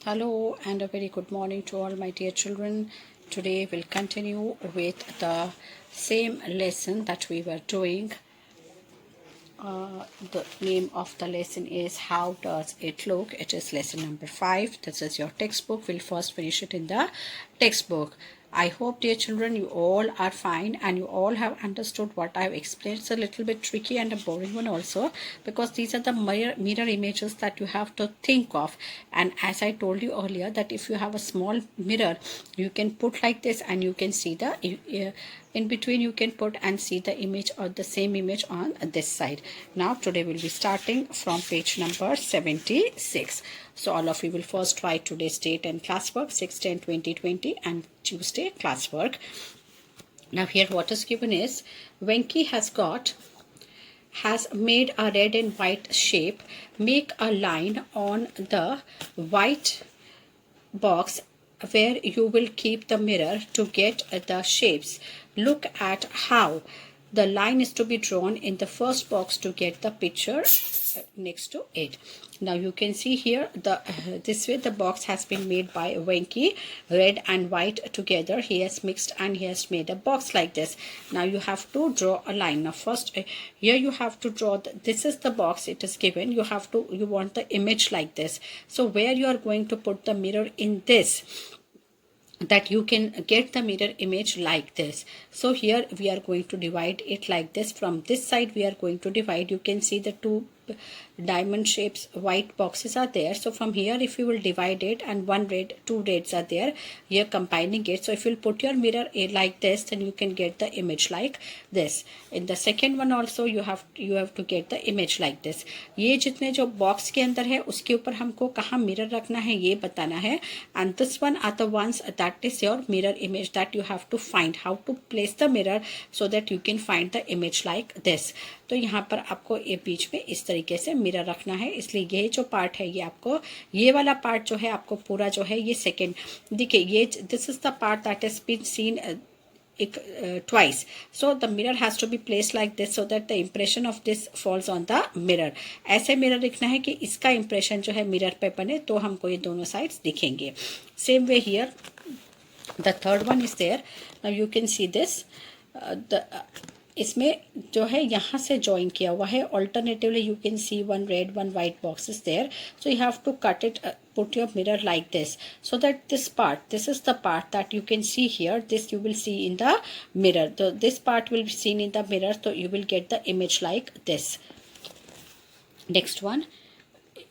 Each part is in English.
Hello and a very good morning to all my dear children. Today we'll continue with the same lesson that we were doing. The name of the lesson is How Does It Look? It is lesson number 5. This is your textbook. We'll first finish it in the textbook. I hope, dear children, you all are fine and you all have understood what I have explained. It's a little bit tricky and a boring one also, because these are the mirror images that you have to think of. And as I told you earlier, that if you have a small mirror, you can put like this and you can see the in between you can put and see the image or the same image on this side. Now today we'll be starting from page number 76. So all of you will first try today's date and classwork 6/10/2020 and Tuesday classwork. Now here what is given is Venki has made a red and white shape. Make a line on the white box where you will keep the mirror to get the shapes. Look at how the line is to be drawn in the first box to get the picture next to it. Now you can see here this way the box has been made by Venki, red and white together. He has mixed and he has made a box like this. Now you have to draw a line. Now first here you have to draw this is the box it is given. You want the image like this. So where you are going to put the mirror in this, that you can get the mirror image like this. So here we are going to divide it like this. From this side we are going to divide. You can see the two diamond shapes white boxes are there. So from here if you will divide it, and one red, two reds are there, you're combining it. So if you'll put your mirror like this, then you can get the image like this. In the second one also you have to get the image like this. ये जितने जो box के अंदर है उसके ऊपर हमको कहाँ मिरर रखना है ये बताना है. And this one are the ones that is your mirror image that you have to find how to place the mirror so that you can find the image like this. तो यहाँ पर आपको ये बीच में इस तरीके से मिरर रखना है. इसलिए ये जो पार्ट है ये आपको, ये वाला पार्ट जो है आपको पूरा जो है ये सेकेंड देखिए, ये this is the part that has been seen twice. So the mirror has to be placed like this so that the impression of this falls on the mirror. ऐसे मिरर दिखना है कि इसका इंप्रेशन जो है mirror पे बने तो हमको ये दोनों साइड्स दिखेंगे. Same way here the third one is there. Now you can see this इसमें जो है यहाँ से ज्वाइन किया हुआ है. Alternatively you can see one red one white box is there. So you have to cut it, put your mirror like this so that this is the part that you can see here. This you will see in the mirror. This part will be seen in the mirror, so you will get the image like this. Next one,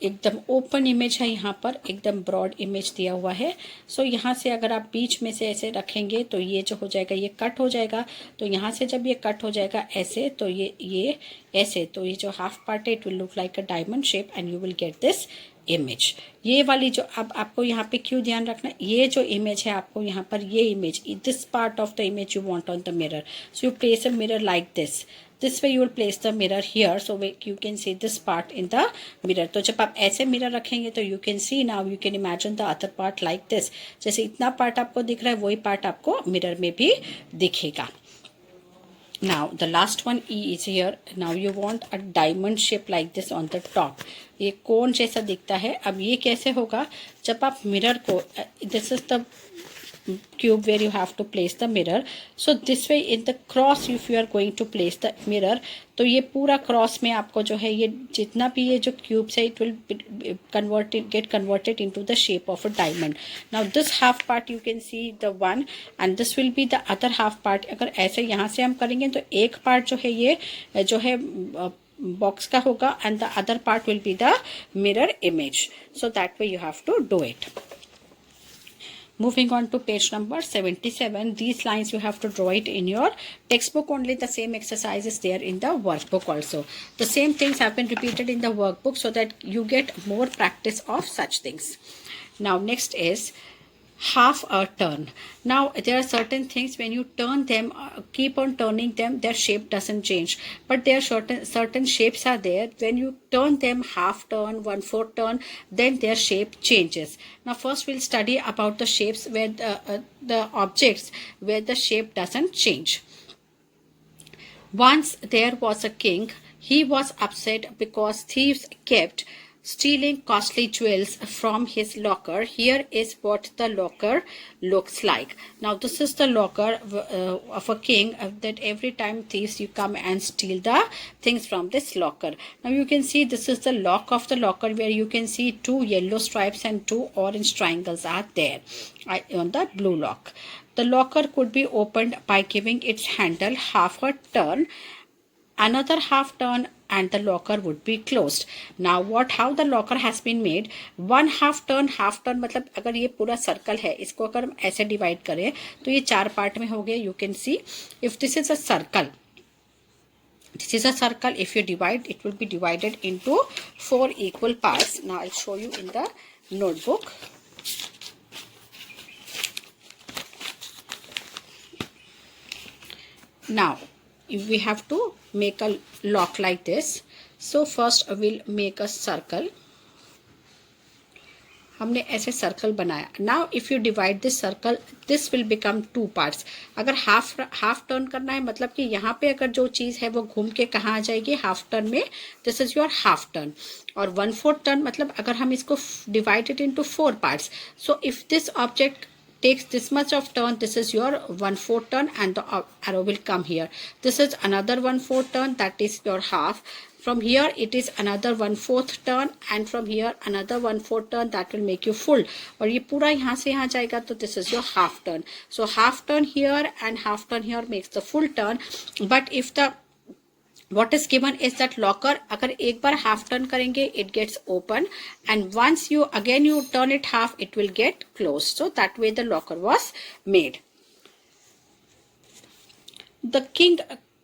एकदम open image है. यहाँ पर एकदम broad image दिया हुआ है. सो यहाँ से अगर आप बीच में से ऐसे रखेंगे तो ये जो हो जाएगा ये कट हो जाएगा. तो यहाँ से जब ये कट हो जाएगा ऐसे, तो ये ऐसे, तो ये जो हाफ पार्ट है it will look like a diamond shape and you will get this image. ये वाली जो अब आपको यहाँ पे क्यों ध्यान रखना, ये जो इमेज है आपको यहाँ पर ये image, this part of the image you want on the mirror. So you place a mirror like this. This way you will place the mirror here, so you can see this part in the mirror. तो जब आप ऐसे mirror रखेंगे तो you can see, now you can imagine the other part like this. जैसे इतना part आपको दिख रहा है वही पार्ट आपको मिरर में भी दिखेगा. Now the last one E is here. Now you want a diamond shape like this on the top. ये कोन जैसा दिखता है. अब ये कैसे होगा, जब आप मिरर को, this is the cube where you have to place the mirror. So this way in the cross if you are going to place the mirror, तो ये पूरा क्रॉस में आपको जो है ये जितना भी ये जो क्यूब्स है it will get converted into the shape of a diamond. Now this half part you can see the one and this will be the other half part. अगर ऐसे यहाँ से हम करेंगे तो एक पार्ट जो है ये जो है बॉक्स का होगा and the other part will be the mirror image. So that way you have to do it. Moving on to page number 77. These lines you have to draw it in your textbook only. The same exercise is there in the workbook also. The same things have been repeated in the workbook so that you get more practice of such things. Now next is half a turn. Now there are certain things when you turn them, keep on turning them, their shape doesn't change, but there are certain shapes are there. When you turn them half turn, 1/4 turn, then their shape changes. Now first we'll study about the shapes where the objects where the shape doesn't change. Once there was a king. He was upset because thieves kept stealing costly jewels from his locker. Here is what the locker looks like. Now this is the locker of a king, that every time thieves you come and steal the things from this locker. Now you can see this is the lock of the locker, where you can see two yellow stripes and two orange triangles are there on the blue lock. The locker could be opened by giving its handle half a turn, another half turn, and the locker would be closed. Now how the locker has been made, one half turn मतलब अगर ये पूरा circle है, इसको अगर हम ऐसे divide करें तो ये चार पार्ट में हो गए. You can see if this is a circle, if you divide, it will be divided into 4 equal parts. Now I'll show you in the notebook. Now we have to make a lock like this. So first we'll make a circle. हमने ऐसे circle बनाया. Now if you divide this circle, this will become 2 parts. अगर half turn करना है, मतलब कि यहाँ पे अगर जो चीज़ है वो घूम के कहाँ आ जाएगी, हाफ टर्न में. This is your half turn. और 1/4 टर्न मतलब अगर हम इसको divided into 4 parts. So if this object takes this much of turn, this is your 1/4 turn, and the arrow will come here. This is another 1/4 turn, that is your half. From here it is another 1/4 turn, and from here another 1/4 turn, that will make you full. और ये पूरा यहाँ से यहाँ जाएगा, तो this is your half turn. So half turn here and half turn here makes the full turn. But if the what is given is that locker, अगर एक बार half turn करेंगे, it gets open, and once you turn it half, it will get closed. So that way the locker was made. The king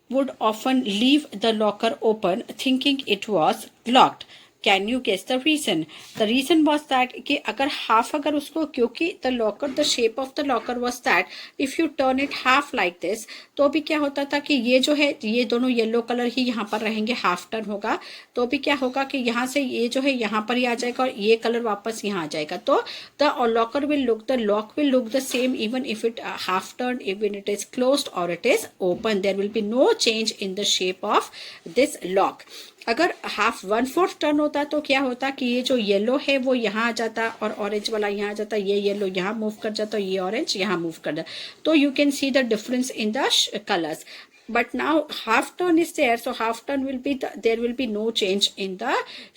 would often leave the locker open, thinking it was locked. Can you guess the reason? The reason was that कि अगर half अगर उसको, क्योंकि the shape of the locker was that if you turn it half like this, तो अभी क्या होता था कि ये जो है, ये दोनों येलो कलर ही यहाँ पर रहेंगे, हाफ टर्न होगा. तो अभी क्या होगा कि यहाँ से ये जो है यहाँ पर ही आ जाएगा और ये कलर वापस यहाँ आ जाएगा. तो the lock will look the same even if it half turn, even it is closed or it is open. There will be no change in the shape of this lock. अगर 1/4 turn होता तो क्या होता कि ये जो yellow है वो यहाँ आ जाता और ऑरेंज वाला यहाँ आ जाता, ये येलो यहाँ मूव कर जाता, ये ऑरेंज यहाँ मूव कर जाता. तो you can see the difference in the colours. But now half turn is there, so half turn will be there will be no change in the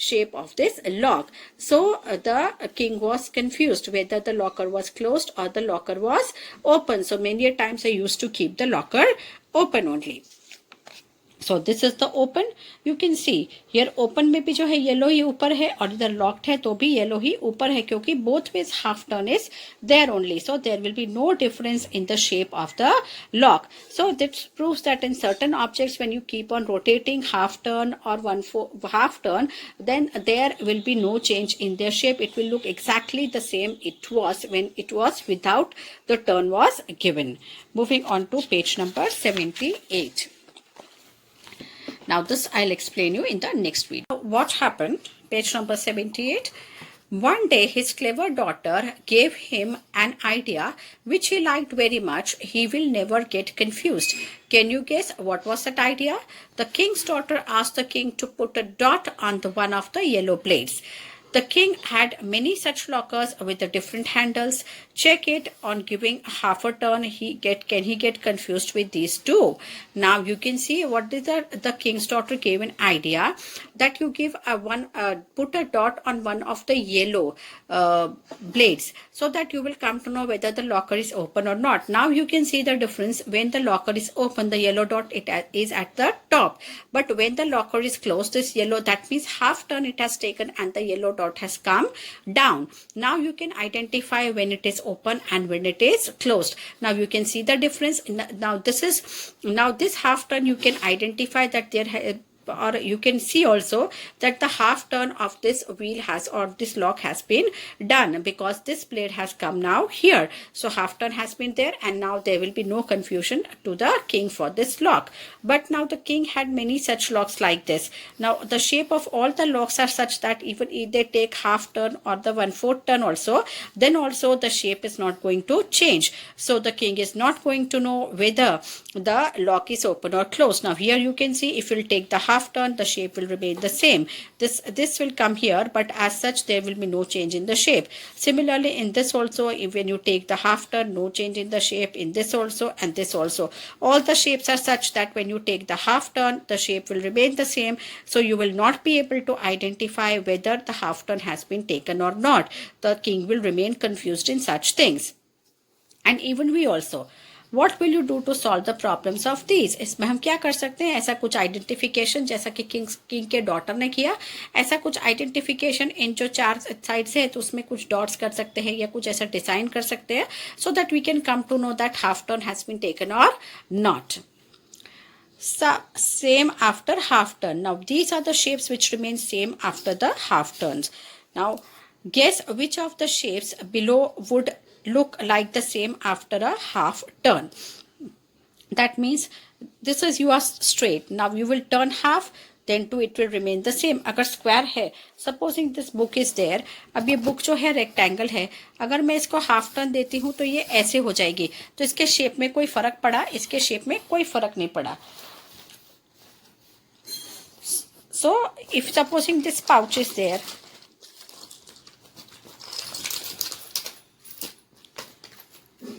shape of this lock. So the king was confused whether the locker was closed or the locker was open. So many times I used to keep the locker open only. So this is the open. You can see here open में भी जो है yellow ही ऊपर है और इधर locked है तो भी येलो ही ऊपर है, क्योंकि both ways half turn is there only. So there will be no difference in the shape of the lock. So this proves that in certain objects, when you keep on rotating half turn or 1/4 half turn, then there will be no change in their shape. It will look exactly the same it was when it was without the turn was given. Moving on to page number 78. Now this I'll explain you in the next video. What happened? Page number 78. One day his clever daughter gave him an idea which he liked very much. He will never get confused. Can you guess what was that idea? The king's daughter asked the king to put a dot on the one of the yellow blades. The king had many such lockers with the different handles. Check it on giving half a turn. Can he get confused with these two? Now you can see what is the king's daughter gave an idea that you give put a dot on one of the yellow blades, so that you will come to know whether the locker is open or not. Now you can see the difference. When the locker is open, the yellow dot is at the top, but when the locker is closed, this yellow, that means half turn it has taken and the yellow dot has come down. Now you can identify when it is open and when it is closed. Now you can see the difference. Now this half turn you can identify that there or you can see also that the half turn of this wheel has, or this lock has been done, because this blade has come now here. So half turn has been there, and now there will be no confusion to the king for this lock. But now the king had many such locks like this. Now the shape of all the locks are such that even if they take half turn or the 1/4 turn also, then also the shape is not going to change. So the king is not going to know whether the lock is open or closed. Now here you can see, if you will take the half half turn, the shape will remain the same. This will come here, but as such there will be no change in the shape. Similarly in this also, if when you take the half turn, no change in the shape. In this also and this also, all the shapes are such that when you take the half turn, the shape will remain the same. So you will not be able to identify whether the half turn has been taken or not. The king will remain confused in such things. And even we also, what will you do to solve the problems of these? इसमें हम क्या कर सकते हैं? ऐसा कुछ identification जैसा कि किंग के डॉटर ने किया, ऐसा कुछ आइडेंटिफिकेशन इन जो 4 साइड्स है तो उसमें कुछ डॉट्स कर सकते हैं या कुछ ऐसा डिजाइन कर सकते हैं, so that we can come to know that half turn has been taken or not. Same after half turn. Now these are the shapes which remain same after the half turns. Now guess which of the shapes below would look like the same after a half turn. That means this is you are straight. Now you will turn half, then too it will remain the same. अगर square है, supposing this book is there, अब ये book जो है rectangle है, अगर मैं इसको हाफ टर्न देती हूँ तो ये ऐसे हो जाएगी. तो इसके शेप में कोई फर्क पड़ा? इसके शेप में कोई फर्क नहीं पड़ा. So if supposing this pouch is there,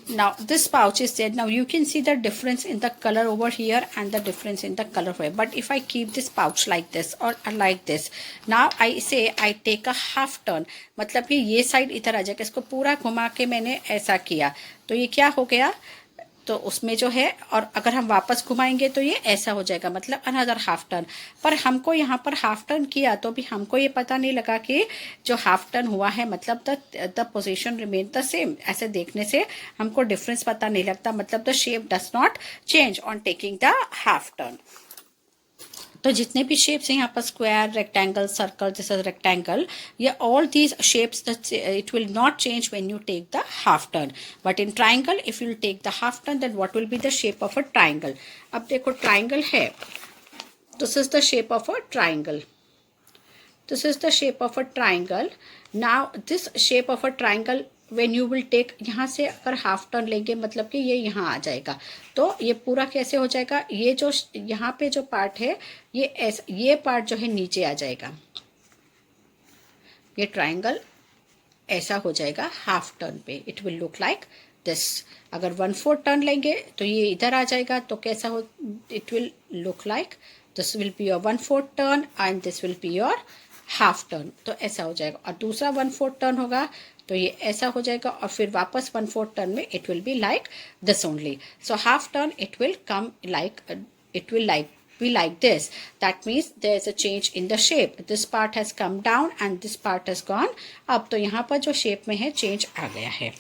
now this pouch is there, now you can see the difference in the color over here and the difference in the color here. But if I keep this pouch like this or like this, now I say I take a half turn, मतलब कि ये side इधर आ जाएगा. इसको पूरा घुमा के मैंने ऐसा किया तो ये क्या हो गया, तो उसमें जो है, और अगर हम वापस घुमाएंगे तो ये ऐसा हो जाएगा, मतलब अनदर हाफ टर्न. पर हमको यहाँ पर हाफ टर्न किया तो भी हमको ये पता नहीं लगा कि जो हाफ टर्न हुआ है मतलब the position remain the same. ऐसे देखने से हमको डिफरेंस पता नहीं लगता, मतलब the shape does not change on taking the half turn. तो जितने भी शेप्स हैं यहाँ पर, square, rectangle, circle, this is rectangle, ये all these shapes it will not change when you take the half turn. But in triangle if you take the half turn then what will be the shape of a triangle. अब देखो triangle है, this is the shape of a triangle, this is the shape of a triangle. Now this shape of a triangle when you will take, यहाँ से अगर half turn लेंगे मतलब कि ये यहाँ आ जाएगा, तो ये पूरा कैसे हो जाएगा, ये जो यहाँ पे जो पार्ट है ये ऐसा, ये पार्ट जो है नीचे आ जाएगा, ये ट्राइंगल ऐसा हो जाएगा हाफ टर्न पे. It will look like this. अगर 1/4 टर्न लेंगे तो ये इधर आ जाएगा, तो कैसा हो, it will look like this will be your 1/4 turn and this will be your half turn. तो ऐसा हो जाएगा. और दूसरा 1/4 टर्न होगा तो ये ऐसा हो जाएगा, और फिर वापस 1/4 टर्न में it will be like this only. So half turn it will come like, it will be like this. That means there is a change in the shape. This part has come down and this part has gone up. तो यहाँ पर जो shape में है change आ गया है.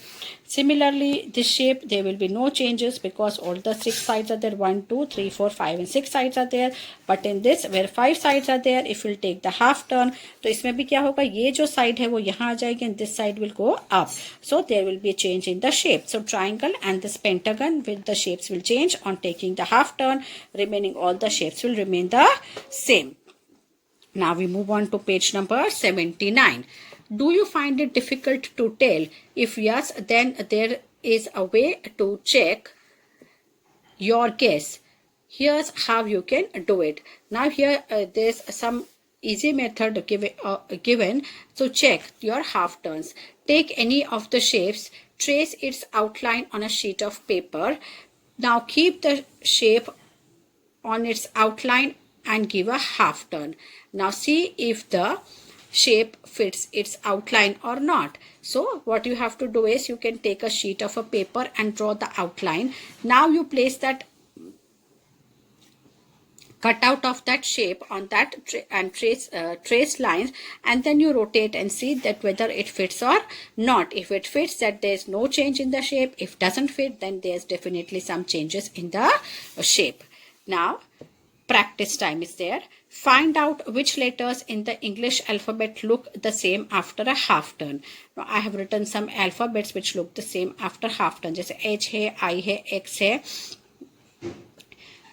Similarly, this shape there will be no changes because all the 6 sides are there. 1, 2, 3, 4, 5 and 6 sides are there. But in this where 5 sides are there, if we'll take the half turn, तो इसमें भी क्या होगा, ये जो side है वो यहाँ आ जाएगी and this side will go up. So there will be a change in the shape. So triangle and this pentagon with the shapes will change on taking the half turn. Remaining all the shapes will remain the same. Now we move on to page number 79. Do you find it difficult to tell? If yes, then there is a way to check your guess. Here's how you can do it. Now here there's some easy method given. So check your half turns. Take any of the shapes, trace its outline on a sheet of paper. Now keep the shape on its outline and give a half turn. Now see if the shape fits its outline or not. So what you have to do is you can take a sheet of a paper and draw the outline. Now you place that cutout of that shape on that and trace lines, and then you rotate and see that whether it fits or not. If it fits, that there is no change in the shape. If doesn't fit, then there's definitely some changes in the shape. Now practice time is there. Find out which letters in the English alphabet look the same after a half turn. Now I have written some alphabets which look the same after half turn. जैसे H है, I है, X है,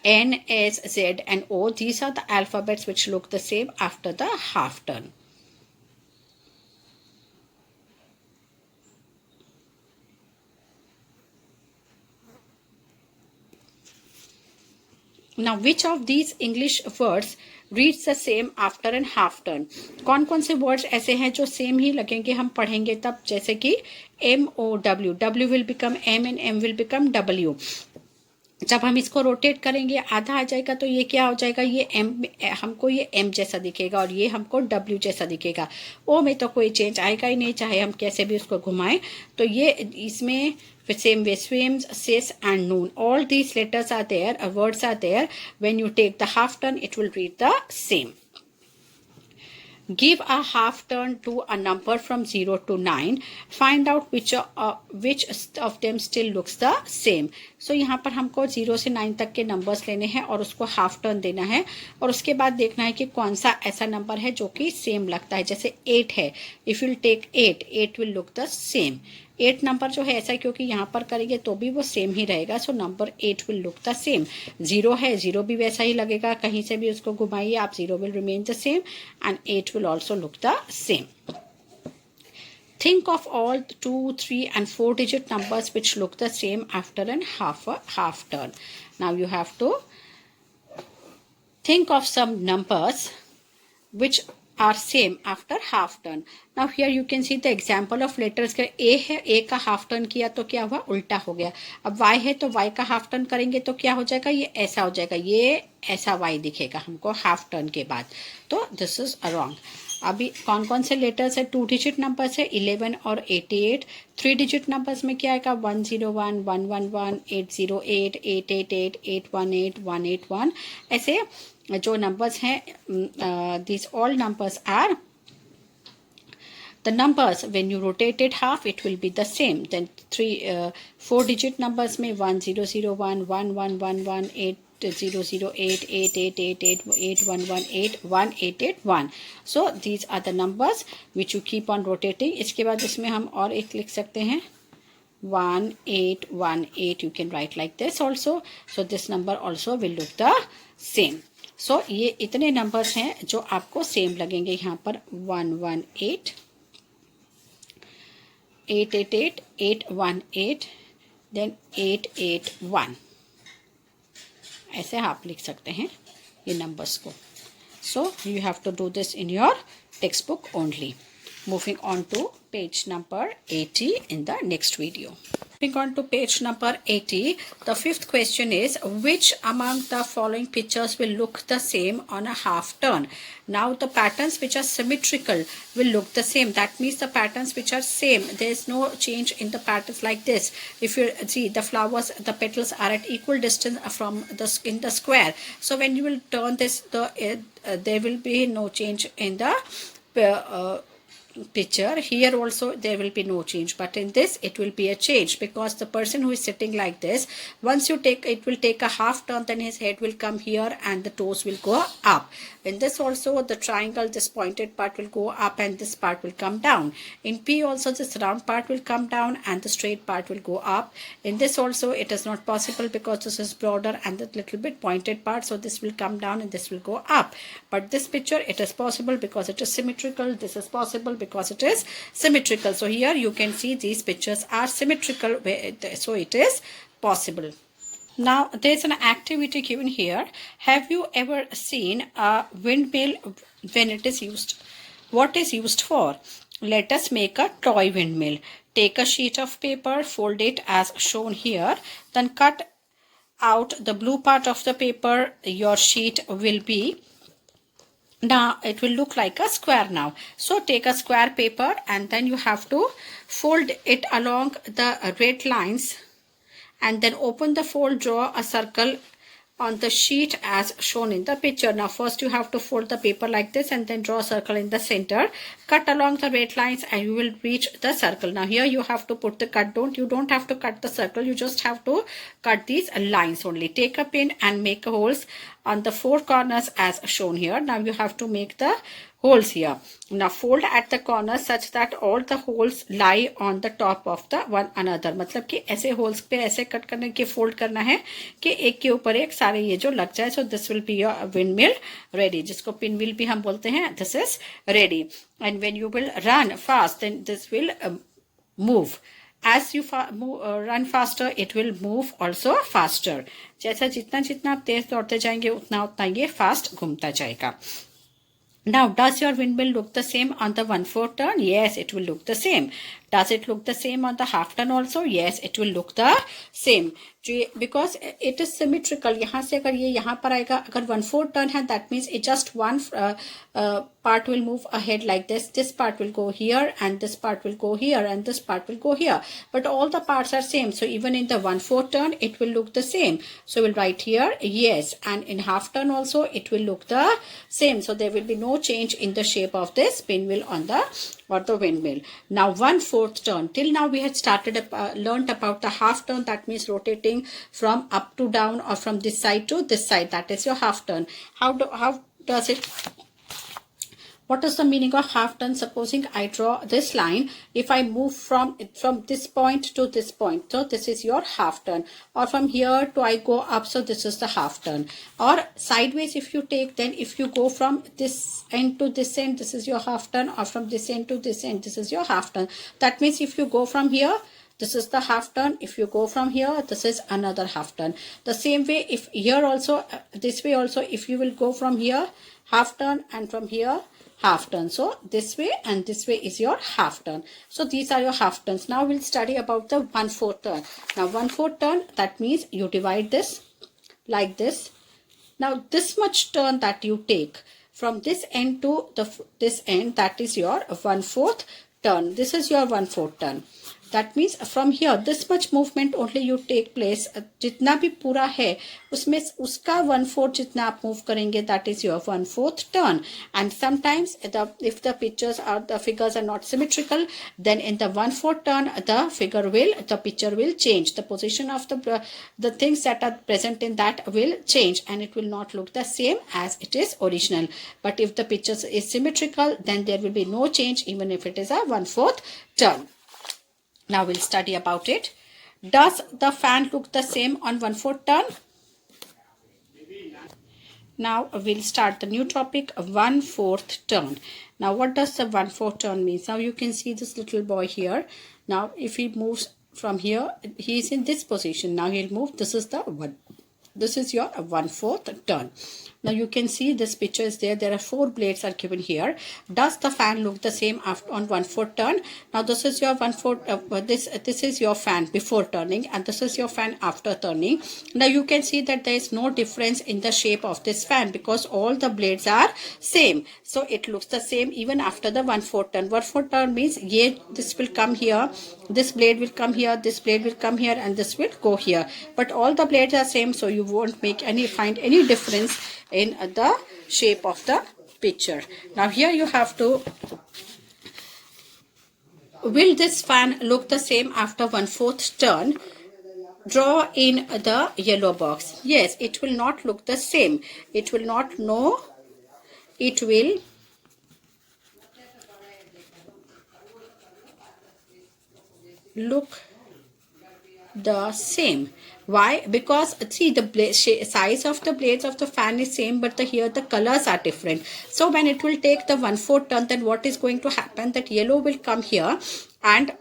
N, S, Z and O. These are the alphabets which look the same after the half turn. Now which of these English words reads the same after an half turn. कौन कौन से words ऐसे हैं जो same ही लगेंगे, हम पढ़ेंगे तब, जैसे कि MOW, W will become M and M will become W। जब हम इसको रोटेट करेंगे आधा आ जाएगा तो ये क्या हो जाएगा, ये M, हमको ये M जैसा दिखेगा और ये हमको W जैसा दिखेगा। O में तो कोई चेंज आएगा ही नहीं, चाहे हम कैसे भी उसको घुमाएं। तो ये इसमें same way, swims, says and noon, all these letters are there, words are there. When you take the half turn, it will read the same. Give a half turn to a number from 0 to 9. Find out which of them still looks the same. So यहाँ पर हमको 0 से 9 तक के numbers लेने हैं और उसको हाफ टर्न देना है और उसके बाद देखना है कि कौन सा ऐसा नंबर है जो कि सेम लगता है। जैसे 8 है, if you take 8, 8 will look the same. 8 number जो है ऐसा क्योंकि यहाँ पर करेंगे तो भी वो सेम ही रहेगा, so number 8 will look the same. 0 है, 0 भी वैसा ही लगेगा, कहीं से भी उसको घुमाइए आप, 0 will remain the same and 8 will also look the same. Think of all 2, 3 and 4 digit numbers which look the same after an half turn. Now you have to think of some numbers which are same after half turn. Now here you can see the example of letters. A है, A का half turn किया तो क्या हुआ, उल्टा हो गया। अब Y है तो Y का हाफ टर्न करेंगे तो क्या हो जाएगा, ये ऐसा हो जाएगा, ये ऐसा Y दिखेगा हमको हाफ टर्न के बाद, तो दिस इज रॉन्ग। अभी कौन कौन से लेटर्स है, 2 डिजिट नंबर्स है 11 और 88। 3 डिजिट नंबर्स में क्या आएगा, 101, 111, 808, 888, 818, 181। ऐसे जो नंबर्स हैं, these all numbers are the numbers when you rotate it half it will be the same. Then 4 digit numbers में 1001, 1111, 8008, 8888, 8118, 1881. So these are the numbers which you keep on rotating. इसके बाद इसमें हम और एक लिख सकते हैं 1818, you can write like this also. So this number also will look the same. So ये इतने नंबर्स हैं जो आपको सेम लगेंगे यहाँ पर, 118, 888, 818, then 881, ऐसे आप लिख सकते हैं ये नंबर्स को। So you have to do this in your textbook only. Moving on to page number 80 in the next video. Moving on to page number 80, the fifth question is, which among the following pictures will look the same on a half turn? Now the patterns which are symmetrical will look the same. That means the patterns which are same, there is no change in the patterns like this. If you see the flowers, the petals are at equal distance from in the square. So when you will turn this, there will be no change in the picture. Here also there will be no change, but in this it will be a change, because the person who is sitting like this, once you take, it will take a half turn, then his head will come here and the toes will go up. In this also the triangle, this pointed part will go up and this part will come down. In P also this round part will come down and the straight part will go up. In this also it is not possible because this is broader and the little bit pointed part, so this will come down and this will go up. But this picture it is possible because it is symmetrical, this is possible because it is symmetrical. So here you can see these pictures are symmetrical, so it is possible. Now there is an activity given here. Have you ever seen a windmill when it is used? What is used for? Let us make a toy windmill. Take a sheet of paper, fold it as shown here, then cut out the blue part of the paper. Your sheet will be, now it will look like a square now. So take a square paper and then you have to fold it along the red lines and then open the fold, draw a circle on the sheet as shown in the picture. Now first you have to fold the paper like this and then draw a circle in the center, cut along the red lines and you will reach the circle. Now here you have to put the cut, you don't have to cut the circle, you just have to cut these lines only. Take a pin and make holes on the 4 corners as shown here. Now you have to make the holes here. Now fold at the corners such that all the holes lie on the top of the one another. मतलब कि ऐसे holes पे ऐसे cut करने के fold करना है कि एक के ऊपर एक सारे ये जो लग जाए. So this will be your windmill ready, जिसको pinwheel भी हम बोलते हैं. This is ready. And when you will run fast, then this will move. as you run faster, it will move also faster. जैसा जितना जितना आप तेज दौड़ते जाएंगे उतना उतना ये फास्ट घूमता जाएगा. Now, does your windmill look the same on the 1/4 turn? Yes, it will look the same. Does it look the same on the half turn also? Yes, it will look the same. Because it is symmetrical. यहाँ से अगर ये यहाँ पर आएगा, अगर 1/4 turn है, that means it just one part will move ahead like this. This part will go here, and this part will go here, and this part will go here. But all the parts are same. So even in the 1/4 turn, it will look the same. So we'll write here yes, and in half turn also it will look the same. So there will be no change in the shape of this pinwheel on the windmill. Now 1/4 turn. Till now we had started learnt about the half turn. That means rotating from up to down or from this side to this side. That is your half turn. How does it? What is the meaning of half turn? Supposing I draw this line, if I move from this point to this point, so this is your half turn. Or from here to I go up, so this is the half turn. Or sideways if you take, then if you go from this end to this end, this is your half turn. Or from this end to this end, this is your half turn. That means if you go from here, this is the half turn. If you go from here, this is another half turn. The same way, if here also, this way also, if you will go from here, half turn, and from here, half turn. So this way and this way is your half turn. So these are your half turns. Now we'll study about the 1/4 turn. Now 1/4 turn, that means you divide this like this. Now this much turn that you take from this end to this end, that is your 1/4 turn. This is your 1/4 turn. That means from here, this much movement only you take place. जितना भी पूरा है उसमें उसका 1/4 जितना आप move करेंगे, that is your 1/4 turn. And sometimes if the figures are not symmetrical, then in the 1/4 turn the picture will change. The position of the things that are present in that will change, and it will not look the same as it is original. But if the picture is symmetrical, then there will be no change even if it is a 1/4 turn. Now we'll study about it. Does the fan look the same on 1/4 turn? Now we'll start the new topic, 1/4 turn. Now what does the 1/4 turn mean? Now you can see this little boy here. Now if he moves from here, he is in this position. Now he'll move. This is your 1/4 turn. Now you can see this picture is there. There are 4 blades are given here. Does the fan look the same on 1/4 turn? Now this is your 1/4. This is your fan before turning, and this is your fan after turning. Now you can see that there is no difference in the shape of this fan because all the blades are same. So it looks the same even after the 1/4 turn. 1/4 turn means this will come here, this blade will come here, this blade will come here, and this will go here. But all the blades are same, so you won't find any difference in the shape of the picture. Now here you have to, will this fan look the same after 1/4 turn? Draw in the yellow box. Yes, it will not look the same. It will not know. It will look the same. Why? Because see, the size of the blades of the fan is same, but here the colors are different. So when it will take the 1/4 turn, then what is going to happen? That yellow will come here and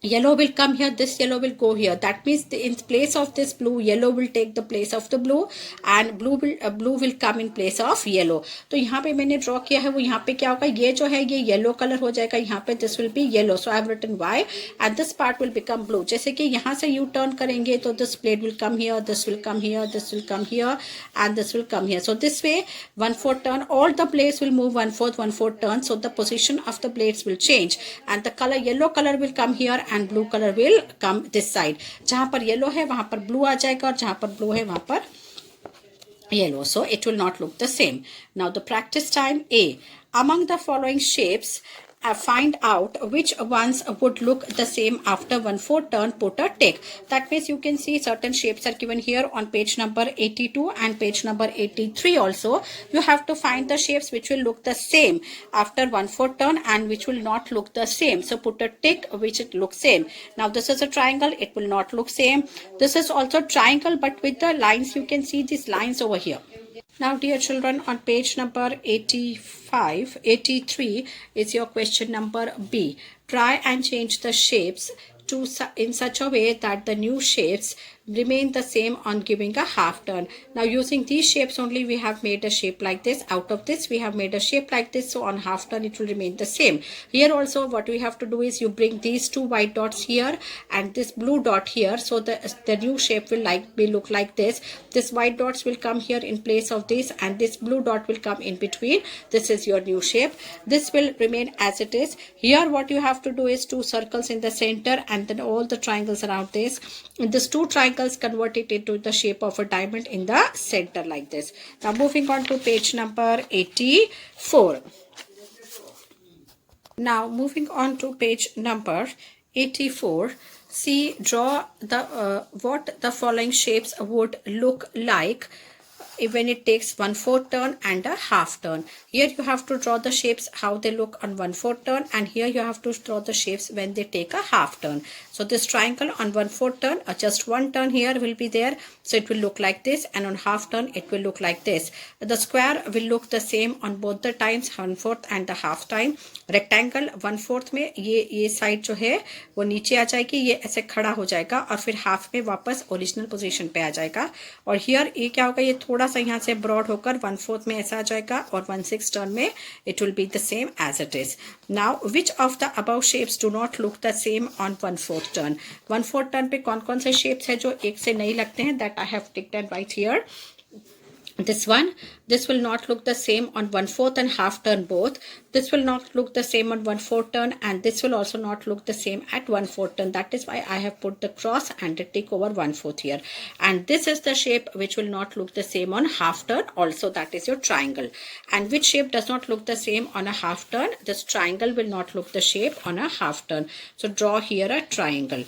yellow will come here, this yellow will go here. That means in place of this blue, yellow will take the place of the blue, and blue will come in place of yellow. तो यहाँ पे मैंने draw किया है वो यहाँ पे क्या होगा, ये जो है ये येलो कलर हो जाएगा, यहाँ पे this will be yellow. So I have written Y, and this part will become blue. जैसे कि यहाँ से U turn करेंगे तो this blade will come here, this will come here, this will come here, and this will come here. So this way 1/4 turn, all the blades will move 1/4 turn. So the position of the blades will change, and the color yellow color will come here and blue color will come this side. जहाँ पर yellow है वहाँ पर blue आ जाएगा, और जहाँ पर blue है वहाँ पर yellow. So it will not look the same. Now the practice time A. Among the following shapes, find out which ones would look the same after 1/4 turn. Put a tick. That means you can see certain shapes are given here on page number 82 and page number 83 also. You have to find the shapes which will look the same after 1/4 turn and which will not look the same. So put a tick which it looks same. Now this is a triangle. It will not look same. This is also triangle, but with the lines, you can see these lines over here. Now dear children, on page number 83 is your question number B. Try and change the shapes in such a way that the new shapes remain the same on giving a half turn. Now using these shapes only we have made a shape like this. Out of this we have made a shape like this, so on half turn it will remain the same. Here also what we have to do is you bring these two white dots here and this blue dot here, so the new shape will look like this. This white dots will come here in place of this and this blue dot will come in between. This is your new shape. This will remain as it is. Here what you have to do is two circles in the center and then all the triangles around this. And these two triangles convert it into the shape of a diamond in the center like this. Now moving on to page number 84. Now moving on to page number 84. See, draw the what the following shapes would look like when it takes 1/4 turn and a half turn. Here you have to draw the shapes how they look on 1/4 turn, and here you have to draw the shapes when they take a half turn. So this triangle on 1/4 turn, just one turn here will be there, so it will look like this, and on half turn it will look like this. The square will look the same on both the times, 1/4 and the half time. Rectangle 1/4 में ये side जो है वो नीचे आ जाएगी, ये ऐसे खड़ा हो जाएगा और फिर हाफ में वापस ओरिजिनल पोजीशन पे आ जाएगा. और हियर ये क्या होगा, ये थोड़ा सा यहाँ से ब्रॉड होकर 1/4 में ऐसा आ जाएगा और 1/6 टर्न में it will be the same as it is. Now which of the above shapes do not look the same on 1/4 turn? 1/4 turn पे कौन कौन से शेप्स है जो एक से नहीं लगते हैं? That I have ticked and right here. This one, this will not look the same on 1/4 and half turn both. This will not look the same on 1/4 turn, and this will also not look the same at 1/4 turn. That is why I have put the cross and the tick over 1/4 here. And this is the shape which will not look the same on half turn also, that is your triangle. And which shape does not look the same on a half turn? This triangle will not look the shape on a half turn. So draw here a triangle.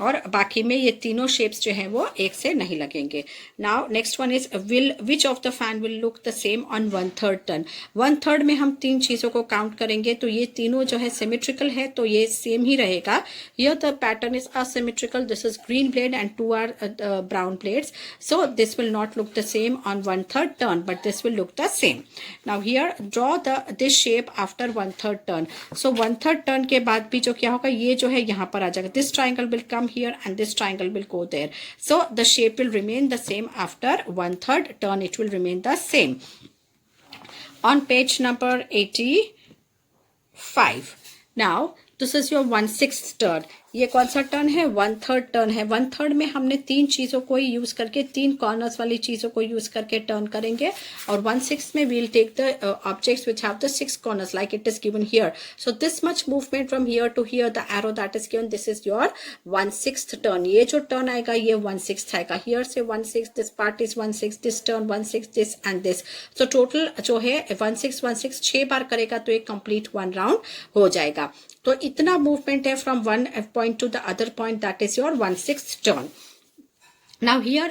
और बाकी में ये तीनों shapes जो हैं वो एक से नहीं लगेंगे. Now next one is which of the fan will look the same on 1/3 turn. 1/3 में हम तीन चीज़ों को काउंट करेंगे, तो ये तीनों जो है सिमेट्रिकल है तो ये सेम ही रहेगा. Here the pattern is asymmetrical. This is green blade and 2 are brown blades, so this will not look the same on 1/3 turn but this will look the same. Now here draw this shape after 1/3 turn. So 1/3 turn के बाद भी जो क्या होगा, ये जो है यहाँ पर आ जाएगा. This triangle will come here and this triangle will go there, so the shape will remain the same after 1/3 turn. It will remain the same. On page number 85. Now this is your 1/6 turn. ये कौन सा turn है? 1/3 turn है. 1/3 में हमने तीन चीज़ों को ही यूज़ करके, तीन कॉर्नर्स वाली चीज़ों को यूज़ करके टर्न करेंगे. और 1/6 में we'll take the objects which have the 6 corners like it is given here. So this much movement from here to here, the arrow that is given, this is your 1/6 turn. ये जो turn आएगा ये 1/6 आएगा. Here से 1/6, this part is 1/6, this turn 1/6, this and this. So total जो है 1/6 1/6 6 बार करेगा तो एक कंप्लीट 1 राउंड हो जाएगा. तो इतना मूवमेंट है from one point to the other point, that is your 1/6 turn. Now here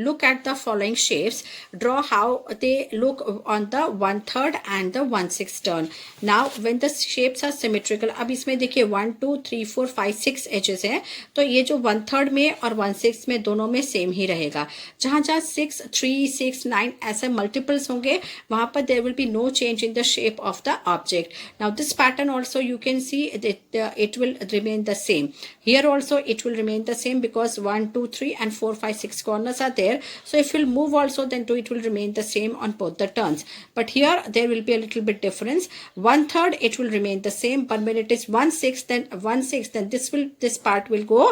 look at the following shapes. Draw how they look on the 1/3 and the 1/6 turn. Now when the shapes are symmetrical, अब इसमें देखिए 1 2 3 4 5 6 edges हैं, तो ये जो 1/3 में और 1/6 में दोनों में सेम ही रहेगा. जहाँ जहाँ 6 3 6 9 ऐसे मल्टीपल्स होंगे वहाँ पर there will be no change in the shape of the object. Now this pattern also you can see that it will remain the same. Here also it will remain the same because 1 2 3 and 4 5 6 corners are there. So if we'll move also, then it will remain the same on both the turns. But here there will be a little bit difference. 1/3 it will remain the same, but when it is 1/6 then 1/6 then this part will go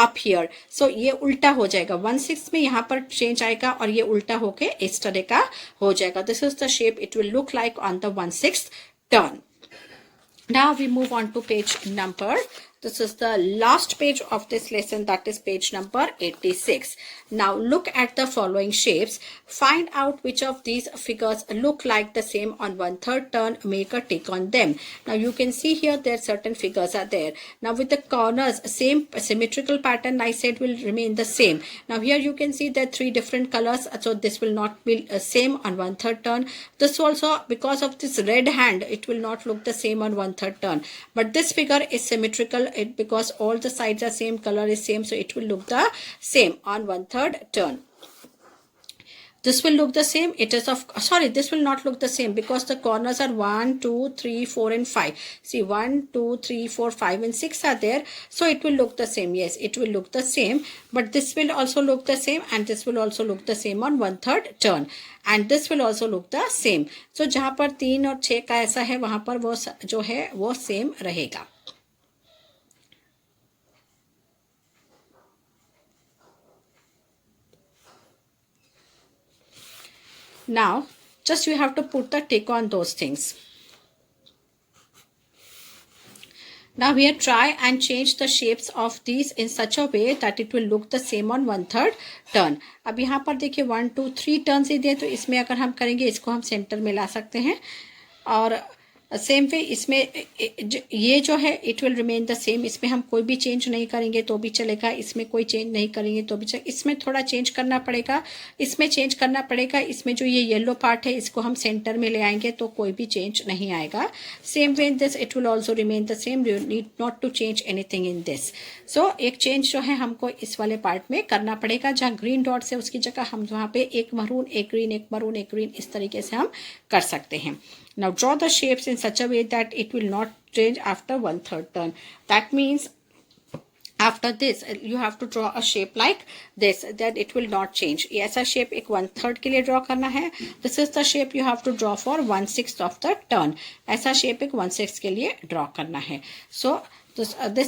up here. So ये उल्टा हो जाएगा. 1/6 में यहाँ पर change आएगा और ये उल्टा होके इस तरह का हो जाएगा. This is the shape it will look like on the 1/6 turn. Now we move on to page number. This is the last page of this lesson, that is page number 86. Now look at the following shapes. Find out which of these figures look like the same on 1/3 turn. Make a tick on them. Now you can see here there certain figures are there. Now with the corners, same symmetrical pattern I said will remain the same. Now here you can see there are 3 different colors, so this will not be same on 1/3 turn. This also, because of this red hand, it will not look the same on 1/3 turn. But this figure is symmetrical. Because all the sides are same, color is same, so it will look the same on 1/3 turn. This will look the same. It is of, sorry, this will not look the same because the corners are 1, 2, 3, 4 and 5. See, 1, 2, 3, 4, 5 and 6 are there. So it will look the same. Yes, it will look the same. But this will also look the same and this will also look the same on 1/3 turn. And this will also look the same. So जहाँ पर 3 और 6 का ऐसा है वहाँ पर वो जो है वो सेम रहेगा. Now, just you have to put the tick on those things. Now here try and change the shapes of these in such a way that it will look the same on 1/3 turn. अब यहाँ पर देखिए 1, 2, 3 turns ही दिए तो इसमें अगर हम करेंगे इसको हम सेंटर में ला सकते हैं और सेम वे इसमें ये जो है it will remain the same. इसमें हम कोई भी चेंज नहीं करेंगे तो भी चलेगा, इसमें कोई चेंज नहीं करेंगे तो भी चलेगा. इसमें थोड़ा चेंज करना पड़ेगा, इसमें चेंज करना पड़ेगा. इसमें जो ये येलो पार्ट है इसको हम सेंटर में ले आएंगे तो कोई भी चेंज नहीं आएगा. Same way in this it will also remain the same. You need not to change anything in this. So एक चेंज जो है हमको इस वाले पार्ट में करना पड़ेगा. जहाँ ग्रीन डॉट्स है उसकी जगह हम वहाँ पे एक मरून एक ग्रीन एक मरून एक ग्रीन इस तरीके से हम कर सकते हैं. Now draw the shapes in such a way that it will not change after 1/3 turn. That means after this you have to draw a shape like this that it will not change. ऐसा shape एक 1/3 के लिए draw करना है. This is the shape you have to draw for 1/6 of the turn. ऐसा shape एक 1/6 के लिए draw करना है. So this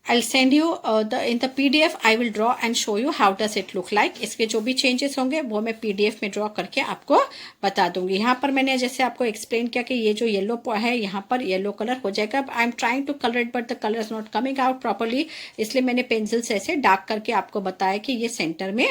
I'll send you in the PDF I will draw and show you how does it look like. इसके जो भी changes होंगे वो मैं PDF में draw करके आपको बता दूंगी. यहाँ पर मैंने जैसे आपको explain किया कि ये जो येलो है यहाँ पर येलो कलर हो जाएगा. I am trying to color it but the color is not coming out properly. इसलिए मैंने पेंसिल से ऐसे डार्क करके आपको बताया कि ये सेंटर में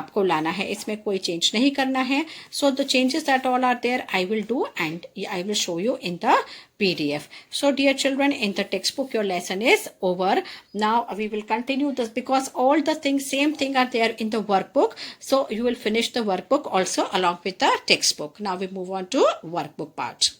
आपको लाना है. इसमें कोई चेंज नहीं करना है. So the changes that all are there I will do and I will show you in the PDF. So dear children, in the textbook your lesson is over. Now we will continue this because all the things same thing are there in the workbook. So you will finish the workbook also along with the textbook. Now we move on to workbook part.